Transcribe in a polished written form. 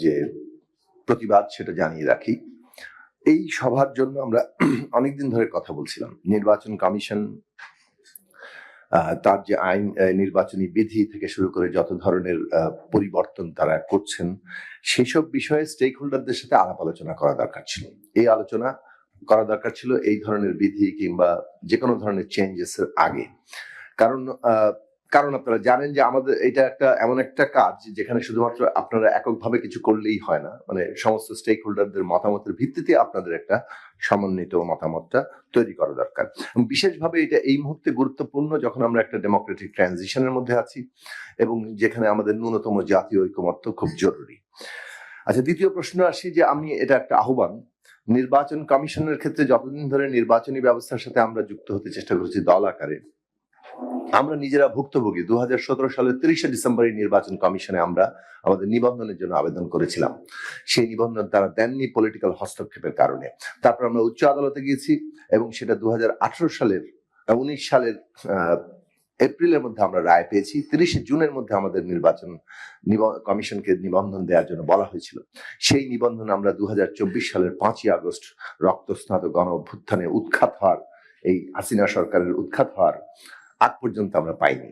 যে প্রতিবাদ সেটা জানিয়ে রাখি। এই সভার জন্য আমরা অনেকদিন ধরে কথা বলছিলাম। নির্বাচন কমিশন তার যে আইন, নির্বাচনী বিধি থেকে শুরু করে যত ধরনের পরিবর্তন তারা করছেন, সেসব বিষয়ে স্টেক হোল্ডারদের সাথে আলাপ আলোচনা করা দরকার ছিল। এই আলোচনা করা দরকার ছিল এই ধরনের বিধি কিংবা যে কোনো ধরনের চেঞ্জেস এর আগে। কারণ আপনারা জানেন যে আমাদের এটা এমন একটা কাজ যেখানে শুধুমাত্র আপনারা এককভাবে কিছু করলেই হয় না, মানে সমস্ত স্টেক হোল্ডারদের মতামতের ভিত্তিতে আপনাদের একটা সমন্বিত মতামতটা তৈরি করা দরকার। বিশেষভাবে এটা এই মুহূর্তে গুরুত্বপূর্ণ যখন আমরা একটা ডেমোক্রেটিক ট্রানজিশনের মধ্যে আছি এবং যেখানে আমাদের ন্যূনতম জাতীয় ঐকমত্য খুব জরুরি। আচ্ছা, দ্বিতীয় প্রশ্ন আসি যে আমি এটা একটা আহ্বান, নির্বাচন কমিশনের ক্ষেত্রে যতদিন ধরে নির্বাচনী ব্যবস্থার সাথে আমরা যুক্ত হতে চেষ্টা করেছি দল আকারে, আমরা নিজেরা ভুক্তভোগী। 2017 সালের 30শে ডিসেম্বর নির্বাচন কমিশনে আমরা আমাদের নিবন্ধনের জন্য আবেদন করেছিলাম। সেই নিবন্ধন তারা দেননি পলিটিক্যাল হস্তক্ষেপের কারণে। তারপর আমরা উচ্চ আদালতে গিয়েছি এবং সেটা 19 সালের এপ্রিলের মধ্যে আমরা রায় পেয়েছি। 30শে জুনের মধ্যে আমাদের নির্বাচন কমিশনকে নিবন্ধন দেওয়ার জন্য বলা হয়েছিল। সেই নিবন্ধন আমরা 2024 সালের 5ই আগস্ট রক্তস্নাত গণ অভ্যুত্থানে উৎখাত হওয়ার, এই হাসিনা সরকারের উৎখাত হওয়ার আগ পর্যন্ত আমরা পাইনি।